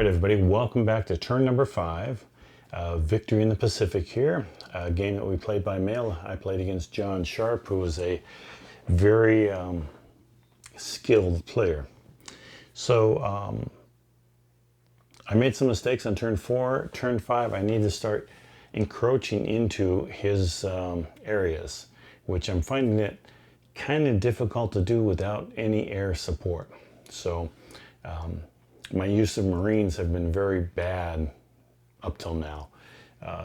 everybody, welcome back to turn number 5. Victory in the Pacific here. A game that we played by mail. I played against John Sharp, who was a very skilled player. So I made some mistakes on turn 4. Turn 5, I need to start encroaching into his areas, which I'm finding it kind of difficult to do without any air support. So my use of Marines have been very bad up till now.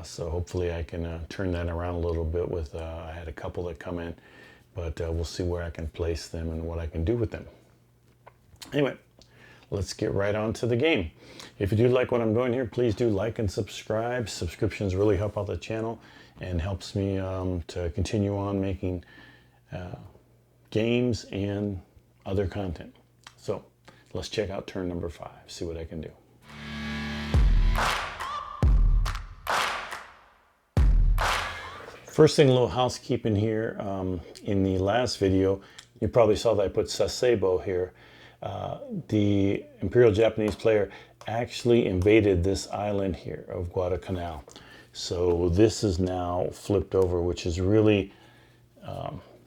So hopefully I can turn that around a little bit with, I had a couple that come in, but we'll see where I can place them and what I can do with them. Anyway, let's get right on to the game. If you do like what I'm doing here, please do like and subscribe. Subscriptions really help out the channel and helps me to continue on making games and other content. So let's check out turn number 5, see what I can do. First thing, a little housekeeping here. In the last video, you probably saw that I put Sasebo here. The Imperial Japanese player actually invaded this island here of Guadalcanal. So this is now flipped over, which is really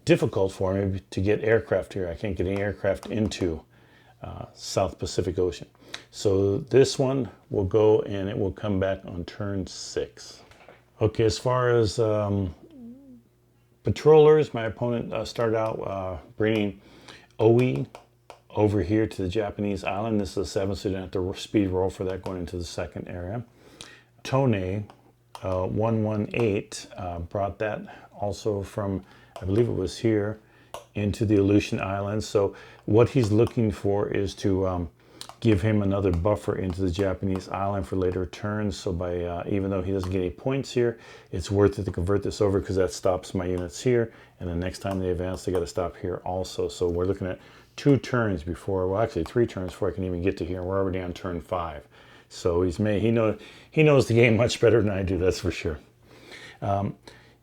difficult for me to get aircraft here. I can't get any aircraft into South Pacific Ocean. So this one will go and it will come back on turn 6. Okay, as far as patrollers, my opponent started out bringing OE over here to the Japanese island. This is a 7, so you don't have to speed roll for that going into the second area. Tone 118 brought that also from, I believe it was here, into the Aleutian Islands. So what he's looking for is to give him another buffer into the Japanese island for later turns. So by even though he doesn't get any points here, it's worth it to convert this over because that stops my units here. And the next time they advance, they got to stop here also. So we're looking at 2 turns before, well, actually 3 turns before I can even get to here. We're already on turn 5. So he knows the game much better than I do, that's for sure.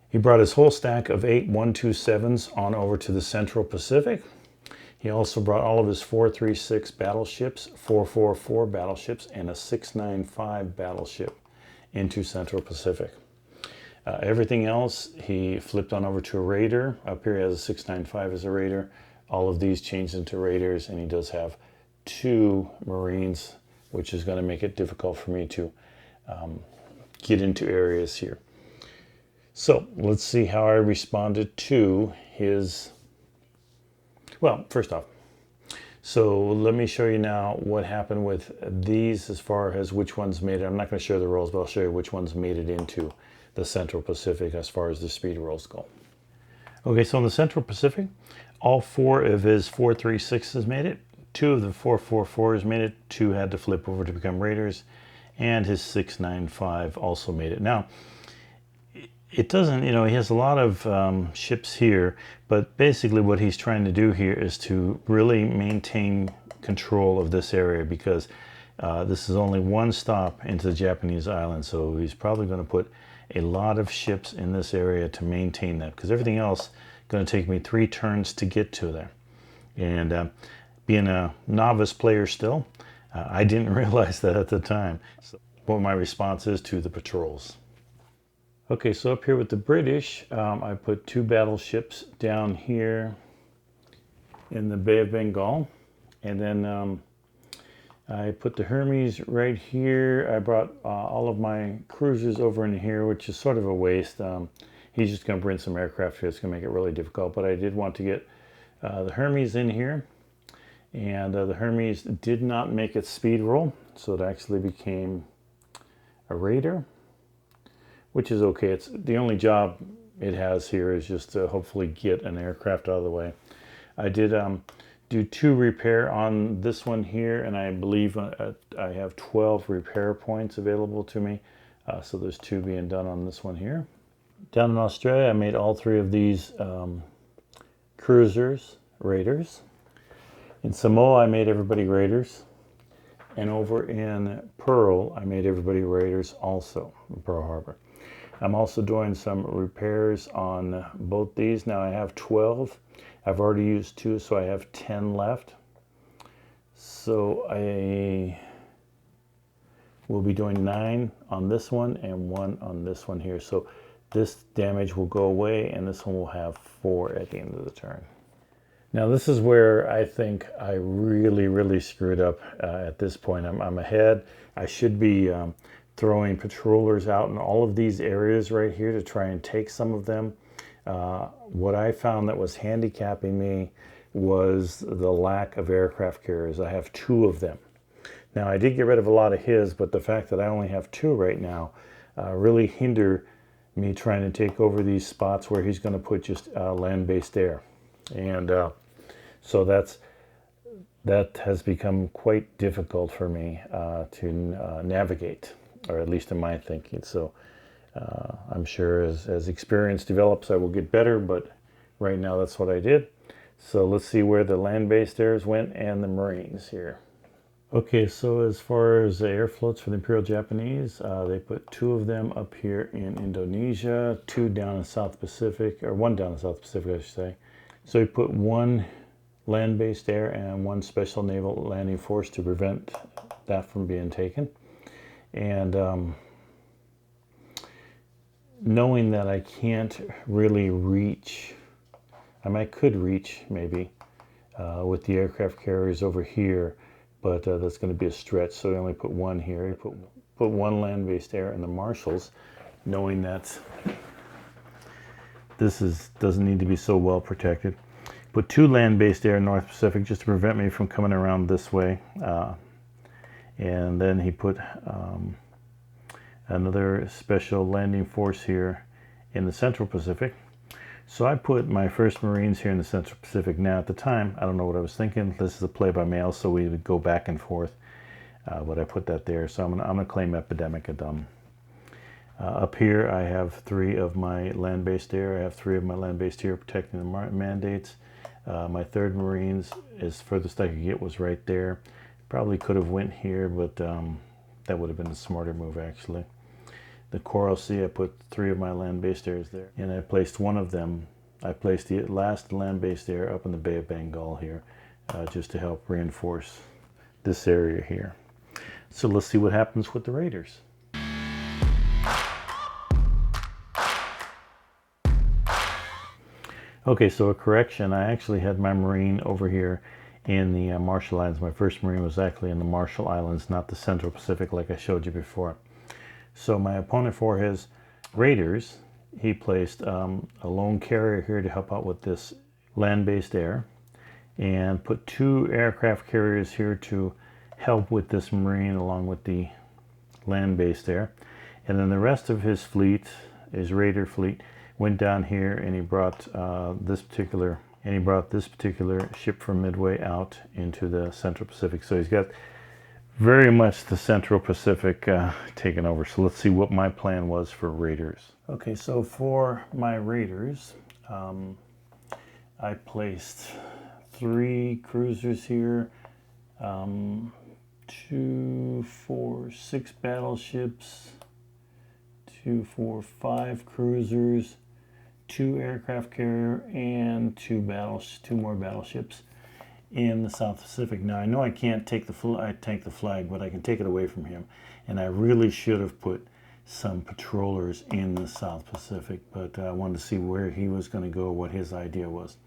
He brought his whole stack of 8 127s on over to the Central Pacific. He also brought all of his 436 battleships, 444 battleships, and a 695 battleship into Central Pacific. Everything else he flipped on over to a raider. Up here he has a 695 as a raider. All of these changed into raiders, and he does have 2 Marines, which is going to make it difficult for me to get into areas here. So let's see how I responded to his, well, first off, so let me show you now what happened with these as far as which ones made it. I'm not going to show the rolls, but I'll show you which ones made it into the Central Pacific as far as the speed rolls go. Okay, so in the Central Pacific, all 4 of his 436s made it. 2 of the 444s made it. 2 had to flip over to become raiders, and his 695 also made it. Now, it doesn't, he has a lot of ships here, but basically what he's trying to do here is to really maintain control of this area because this is only 1 stop into the Japanese island, so he's probably going to put a lot of ships in this area to maintain that because everything else is going to take me 3 turns to get to there. And being a novice player still, I didn't realize that at the time. So what my response is to the patrols. Okay, so up here with the British, I put 2 battleships down here in the Bay of Bengal. And then I put the Hermes right here. I brought all of my cruisers over in here, which is sort of a waste. He's just going to bring some aircraft here. It's going to make it really difficult. But I did want to get the Hermes in here. And the Hermes did not make its speed roll, so it actually became a raider, which is okay. It's the only job it has here is just to hopefully get an aircraft out of the way. I did do 2 repair on this one here, and I believe I have 12 repair points available to me. So there's 2 being done on this one here. Down in Australia, I made all 3 of these cruisers raiders. In Samoa, I made everybody raiders. And over in Pearl, I made everybody raiders also, in Pearl Harbor. I'm also doing some repairs on both these. Now I have 12. I've already used 2, so I have 10 left. So we'll be doing 9 on this one and 1 on this one here. So this damage will go away, and this one will have 4 at the end of the turn. Now this is where I think I really screwed up at this point. I'm ahead. I should be throwing patrollers out in all of these areas right here to try and take some of them. What I found that was handicapping me was the lack of aircraft carriers. I have 2 of them. Now I did get rid of a lot of his, but the fact that I only have 2 right now really hinder me trying to take over these spots where he's going to put just land-based air. And so that has become quite difficult for me to navigate, or at least in my thinking. So I'm sure as experience develops, I will get better, but right now that's what I did. So let's see where the land-based airs went and the Marines here. Okay, so as far as the air floats for the Imperial Japanese, they put 2 of them up here in Indonesia, 2 down in South Pacific, or 1 down in South Pacific, I should say. So he put 1 land-based air and 1 special naval landing force to prevent that from being taken. And knowing that I can't really reach, I could reach maybe with the aircraft carriers over here, but that's going to be a stretch. So I only put 1 here. He put 1 land-based air in the Marshalls, knowing that this doesn't need to be so well protected. Put 2 land-based air in North Pacific just to prevent me from coming around this way. And then he put another special landing force here in the Central Pacific. So I put my 1st Marines here in the Central Pacific. Now at the time, I don't know what I was thinking. This is a play by mail, so we would go back and forth. But I put that there. So I'm gonna claim epidemic at them. Up here, I have 3 of my land-based air. I have 3 of my land-based air protecting the mandates. My 3rd Marines, as furthest I could get, was right there. Probably could have went here, but that would have been a smarter move, actually. The Coral Sea, I put 3 of my land-based airs there, and I placed 1 of them. I placed the last land-based air up in the Bay of Bengal here, just to help reinforce this area here. So let's see what happens with the Raiders. Okay, so a correction. I actually had my Marine over here in the Marshall Islands. My 1st Marine was actually in the Marshall Islands, not the Central Pacific like I showed you before. So my opponent for his Raiders, he placed a lone carrier here to help out with this land-based air, and put 2 aircraft carriers here to help with this Marine along with the land-based air. And then the rest of his fleet, his Raider fleet, went down here, and he brought this particular ship from Midway out into the Central Pacific. So he's got very much the Central Pacific taken over. So let's see what my plan was for Raiders. Okay, so for my Raiders, I placed 3 cruisers here, 2, 4, 6 battleships, 2, 4, 5 cruisers, 2 aircraft carrier, and 2 more battleships in the South Pacific. Now I know I can't take the flag, but I can take it away from him. And I really should have put some patrollers in the South Pacific, but I wanted to see where he was going to go, what his idea was.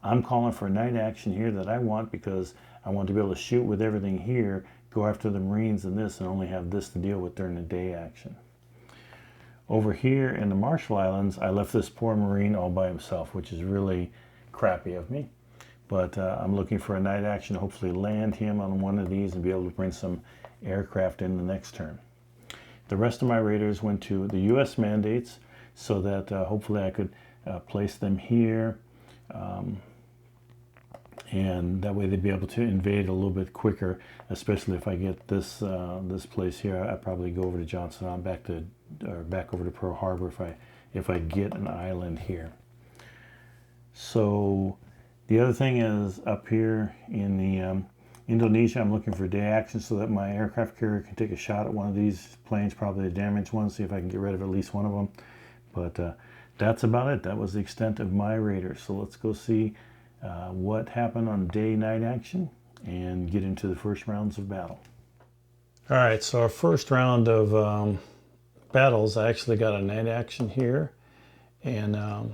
I'm calling for a night action here that I want, because I want to be able to shoot with everything here, go after the Marines and this, and only have this to deal with during the day action. Over here in the Marshall Islands, I left this poor Marine all by himself, which is really crappy of me. But I'm looking for a night action to hopefully land him on one of these and be able to bring some aircraft in the next turn. The rest of my Raiders went to the U.S. mandates, so that hopefully I could place them here. And that way they'd be able to invade a little bit quicker, especially if I get this this place here. I'd probably go over to Johnson on back over to Pearl Harbor if I get an island here. So the other thing is, up here in the Indonesia, I'm looking for day action so that my aircraft carrier can take a shot at one of these planes, probably a damaged one, see if I can get rid of at least one of them. But that's about it. That was the extent of my Raiders. So let's go see what happened on day-night action and get into the first rounds of battle. All right, so our first round of battles, I actually got a night action here in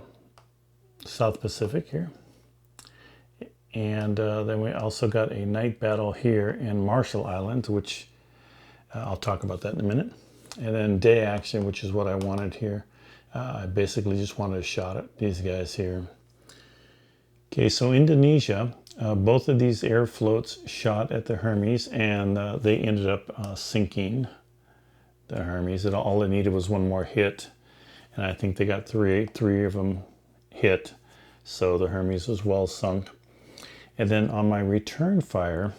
South Pacific here. And then we also got a night battle here in Marshall Islands, which I'll talk about that in a minute. And then day action, which is what I wanted here. I basically just wanted a shot at these guys here. Okay, so Indonesia, both of these air floats shot at the Hermes, and they ended up sinking the Hermes. All it needed was one more hit, and I think they got three of them hit, so the Hermes was well sunk. And then on my return fire,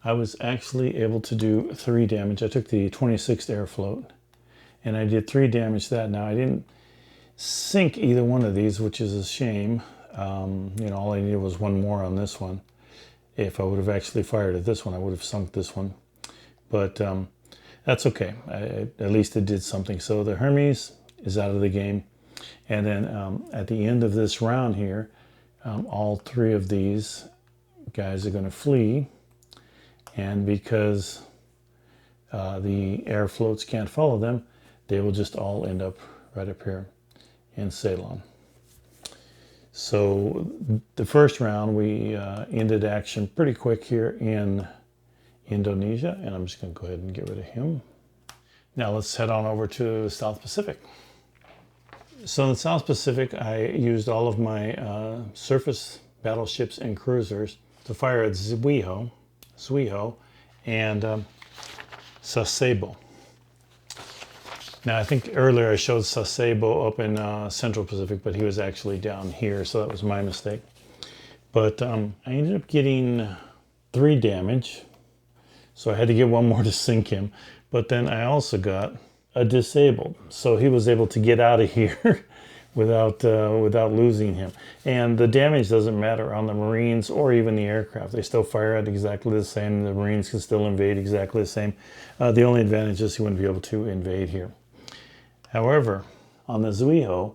I was actually able to do 3 damage. I took the 26th air float, and I did 3 damage to that. Now, I didn't sink either one of these, which is a shame. You know, all I needed was one more on this one. If I would have actually fired at this one, I would have sunk this one. But that's okay. At least it did something. So the Hermes is out of the game. And then at the end of this round here, all 3 of these guys are going to flee. And because the air floats can't follow them, they will just all end up right up here in Ceylon. So the first round, we ended action pretty quick here in Indonesia, and I'm just going to go ahead and get rid of him. Now let's head on over to the South Pacific. So in the South Pacific, I used all of my surface battleships and cruisers to fire at Zuiho, and Sasebo. Now, I think earlier I showed Sasebo up in Central Pacific, but he was actually down here, so that was my mistake. But I ended up getting 3 damage, so I had to get one more to sink him. But then I also got a disabled, so he was able to get out of here without losing him. And the damage doesn't matter on the Marines or even the aircraft. They still fire at exactly the same. The Marines can still invade exactly the same. The only advantage is he wouldn't be able to invade here. However, on the Zuiho,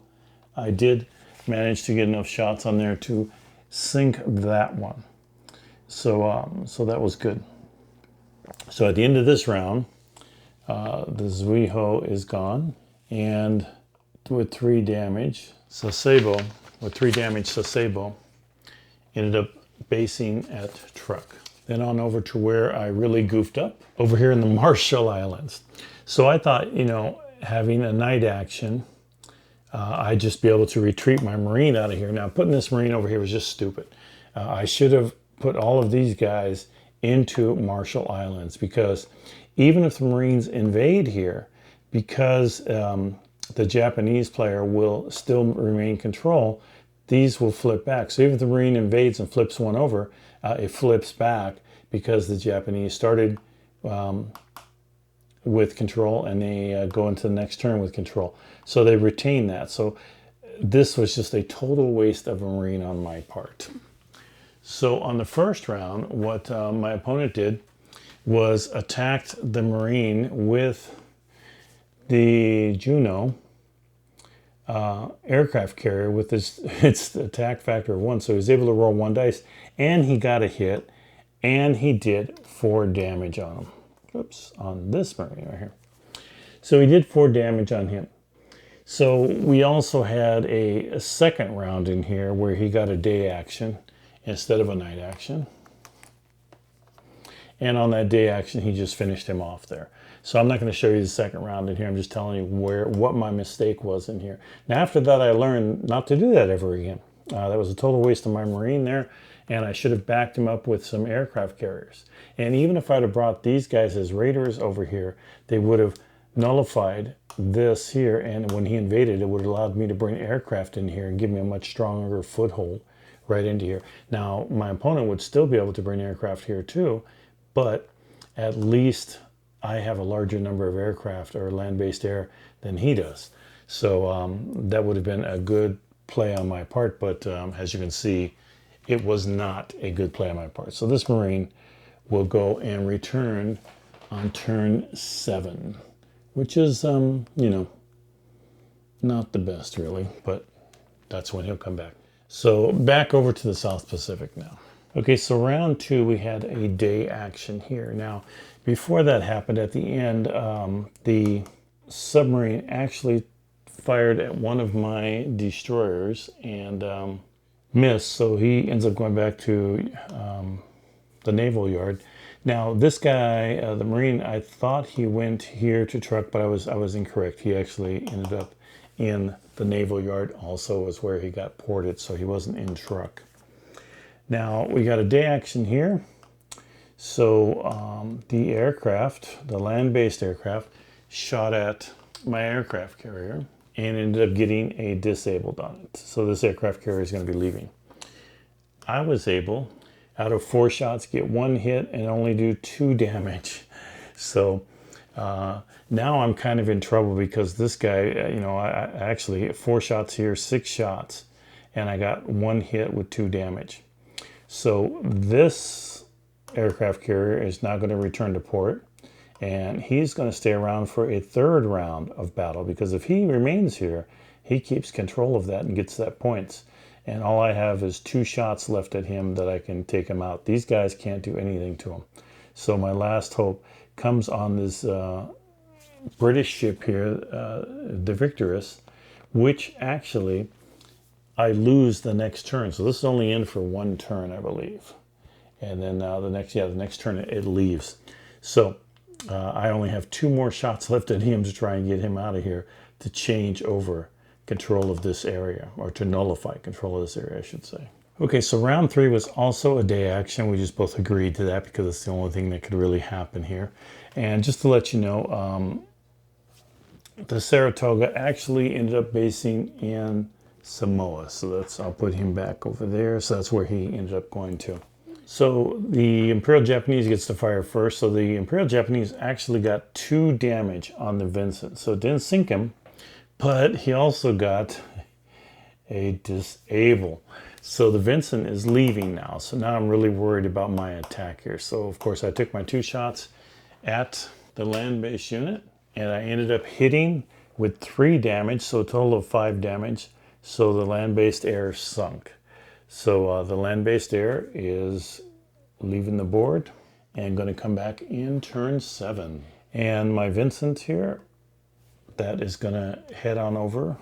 I did manage to get enough shots on there to sink that one. So that was good. So at the end of this round, the Zuiho is gone, and with 3 damage, Sasebo ended up basing at Truk. Then on over to where I really goofed up, over here in the Marshall Islands. So I thought, you know, having a night action, I'd just be able to retreat my Marine out of here. Now, putting this Marine over here was just stupid. I should have put all of these guys into Marshall Islands, because even if the Marines invade here, because the Japanese player will still remain control, these will flip back. So even if the Marine invades and flips one over, it flips back because the Japanese started with control, and they go into the next turn with control. So they retain that. So this was just a total waste of a Marine on my part. So on the first round, what my opponent did was attacked the Marine with the Juno aircraft carrier with its attack factor of 1. So he was able to roll 1 dice, and he got a hit, and he did 4 damage on him. Oops, on this Marine right here. So he did 4 damage on him. So we also had a second round in here where he got a day action instead of a night action. And on that day action, he just finished him off there. So I'm not going to show you the second round in here. I'm just telling you what my mistake was in here. Now, after that, I learned not to do that ever again. That was a total waste of my Marine there, and I should have backed him up with some aircraft carriers. And even if I'd have brought these guys as raiders over here, they would have nullified this here, and when he invaded, it would have allowed me to bring aircraft in here and give me a much stronger foothold right into here. Now, my opponent would still be able to bring aircraft here too, but at least I have a larger number of aircraft or land-based air than he does. So that would have been a good play on my part, but as you can see, it was not a good play on my part. So this Marine will go and return on turn 7, which is, you know, not the best really, but that's when he'll come back. So back over to the South Pacific now. Okay, so round two, we had a day action here. Now, before that happened, at the end, the submarine actually fired at one of my destroyers and missed, so he ends up going back to the naval yard. Now, this guy, the Marine, I thought he went here to truck, but I was incorrect. He actually ended up in the naval yard also, is where he got ported, so he wasn't in truck. Now, we got a day action here. So the aircraft, the land-based aircraft, shot at my aircraft carrier and ended up getting a disabled on it. So this aircraft carrier is going to be leaving. I was able, out of 4 shots, get 1 hit and only do 2 damage. So now I'm kind of in trouble because this guy, you know, I actually hit 4 shots here, 6 shots, and I got 1 hit with 2 damage. So this aircraft carrier is now going to return to port, and he's going to stay around for a 3rd round of battle, because if he remains here, he keeps control of that and gets that points. And all I have is 2 shots left at him that I can take him out. These guys can't do anything to him. So my last hope comes on this British ship here, the Victorious, which actually I lose the next turn. So this is only in for 1 turn, I believe. And then the next turn it leaves. So I only have 2 more shots left at him to try and get him out of here to change over control of this area, or to nullify control of this area, I should say. Okay, so round 3 was also a day action. We just both agreed to that because it's the only thing that could really happen here. And just to let you know, the Saratoga actually ended up basing in Samoa. So I'll put him back over there. So that's where he ended up going to. So the Imperial Japanese gets to fire first. So the Imperial Japanese actually got 2 damage on the Vincent. So it didn't sink him, but he also got a disable. So the Vincent is leaving now. So now I'm really worried about my attack here. So of course I took my 2 shots at the land-based unit, and I ended up hitting with 3 damage, so a total of 5 damage. So the land-based air sunk. So the land-based air is leaving the board and going to come back in turn 7. And my Vincent here, that is going to head on over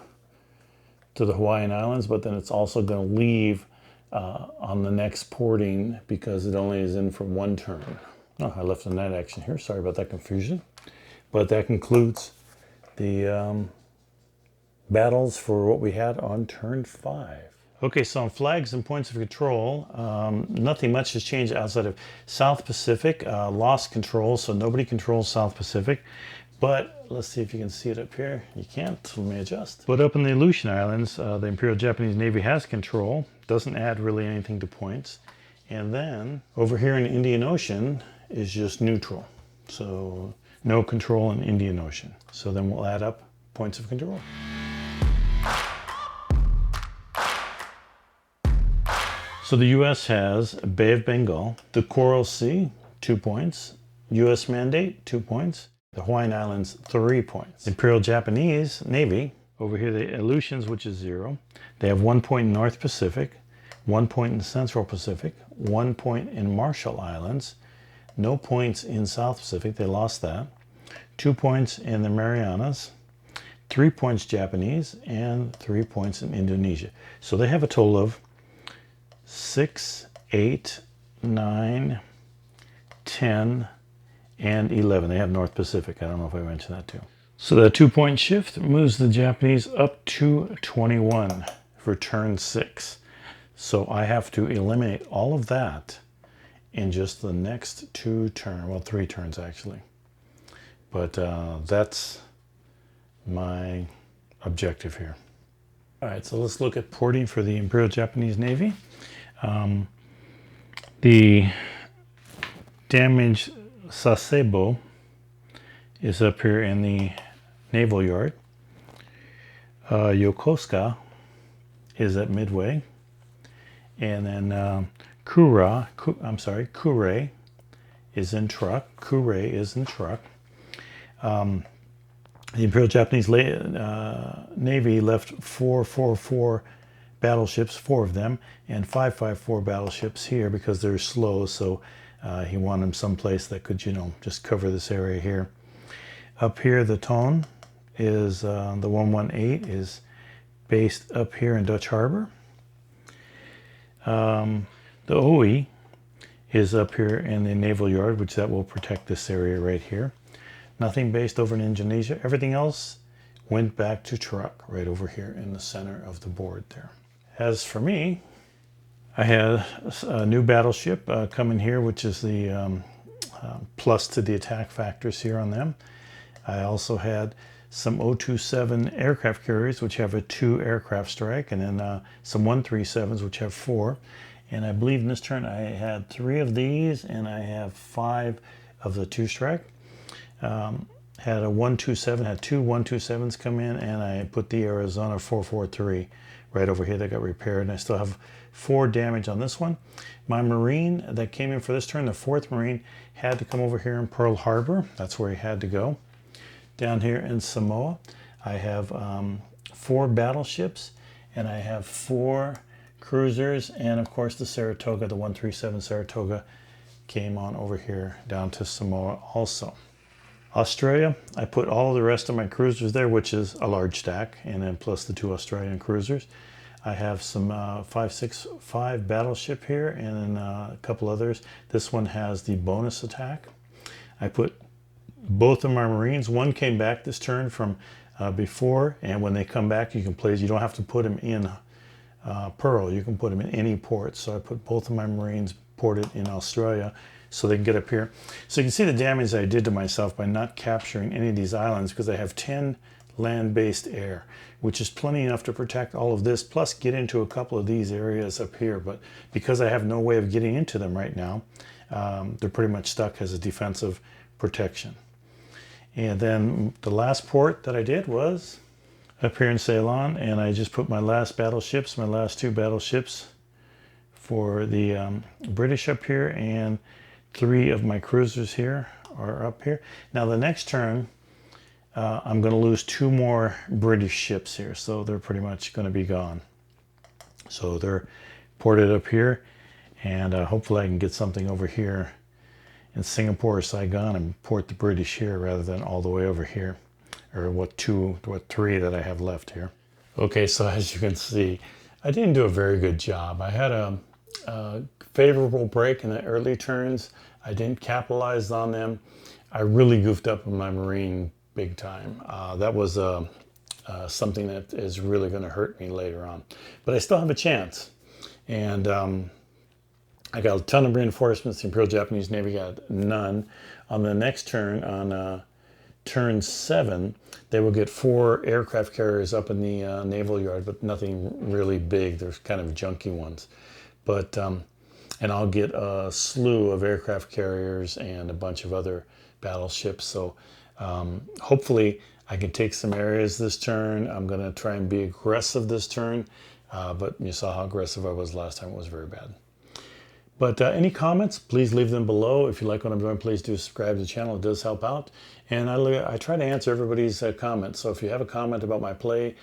to the Hawaiian Islands, but then it's also going to leave on the next porting because it only is in for 1 turn. Oh, I left a night action here. Sorry about that confusion. But that concludes the battles for what we had on turn 5. Okay, so on flags and points of control, nothing much has changed outside of South Pacific. Lost control, so nobody controls South Pacific. But let's see if you can see it up here. You can't. Let me adjust. But up in the Aleutian Islands, the Imperial Japanese Navy has control. Doesn't add really anything to points. And then over here in the Indian Ocean is just neutral. So no control in Indian Ocean. So then we'll add up points of control. So the U.S. has Bay of Bengal, the Coral Sea, 2 points, U.S. Mandate, 2 points, the Hawaiian Islands, 3 points. Imperial Japanese Navy, over here the Aleutians, which is 0. They have 1 point in North Pacific, 1 point in Central Pacific, 1 point in Marshall Islands, no points in South Pacific, they lost that, 2 points in the Marianas, 3 points Japanese, and 3 points in Indonesia. So they have a total of 6, 8, 9, 10, and 11. They have North Pacific. I don't know if I mentioned that too. So that 2-point shift moves the Japanese up to 21 for turn 6. So I have to eliminate all of that in just the next 2 turns. Well, 3 turns actually. But that's my objective here. All right, so let's look at porting for the Imperial Japanese Navy. The damaged Sasebo is up here in the naval yard. Yokosuka is at Midway. And then Kure is in truck. Kure is in truck. The Imperial Japanese Navy left 444 battleships, 4 of them, and 554 battleships here because they're slow, so he wanted them someplace that could, just cover this area here. Up here, the Tone is, the 118 is based up here in Dutch Harbor. The OE is up here in the Naval Yard, which that will protect this area right here. Nothing based over in Indonesia. Everything else went back to truck right over here in the center of the board there. As for me, I had a new battleship coming here, which is the plus to the attack factors here on them. I also had some 027 aircraft carriers, which have a 2 aircraft strike, and then some 137s, which have 4. And I believe in this turn I had 3 of these, and I have 5 of the 2 strike. Had a 127, had 2 127s come in, and I put the Arizona 443 right over here that got repaired, and I still have 4 damage on this one. My Marine that came in for this turn, the 4th Marine, had to come over here in Pearl Harbor. That's where he had to go. Down here in Samoa, I have 4 battleships, and I have 4 cruisers, and of course the Saratoga, the 137 Saratoga, came on over here down to Samoa also. Australia, I put all the rest of my cruisers there, which is a large stack, and then plus the 2 Australian cruisers. I have some 565 battleship here, and then a couple others. This one has the bonus attack. I put both of my Marines. One came back this turn from before, and when they come back, you can place. You don't have to put them in Pearl. You can put them in any port. So I put both of my Marines ported in Australia so they can get up here. So you can see the damage I did to myself by not capturing any of these islands, because I have 10 land-based air, which is plenty enough to protect all of this, plus get into a couple of these areas up here. But because I have no way of getting into them right now, they're pretty much stuck as a defensive protection. And then the last port that I did was up here in Ceylon, and I just put my last battleships, my last 2 battleships for the British up here, and 3 of my cruisers here are up here. Now the next turn, I'm going to lose 2 more British ships here, so they're pretty much going to be gone. So they're ported up here, and hopefully I can get something over here in Singapore or Saigon and port the British here rather than all the way over here, or what 3 that I have left here. Okay, so as you can see, I didn't do a very good job. I had a favorable break in the early turns. I didn't capitalize on them. I really goofed up on my Marine big time. That was something that is really going to hurt me later on. But I still have a chance. And I got a ton of reinforcements. The Imperial Japanese Navy got none. On the next turn, on turn 7, they will get 4 aircraft carriers up in the Naval Yard, but nothing really big. There's kind of junky ones. But and I'll get a slew of aircraft carriers and a bunch of other battleships. So hopefully I can take some areas this turn. I'm going to try and be aggressive this turn, but you saw how aggressive I was last time. It was very bad. But any comments, please leave them below. If you like what I'm doing, please do subscribe to the channel. It does help out. And I try to answer everybody's comments. So if you have a comment about my play,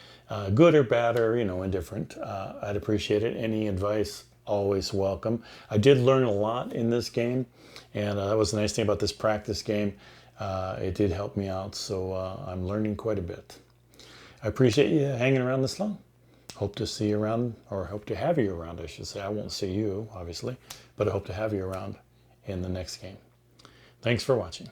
good or bad or, indifferent, I'd appreciate it. Any advice, always welcome. I did learn a lot in this game. And that was the nice thing about this practice game. It did help me out. So I'm learning quite a bit. I appreciate you hanging around this long. Hope to see you around, or hope to have you around, I should say. I won't see you, obviously, but I hope to have you around in the next game. Thanks for watching.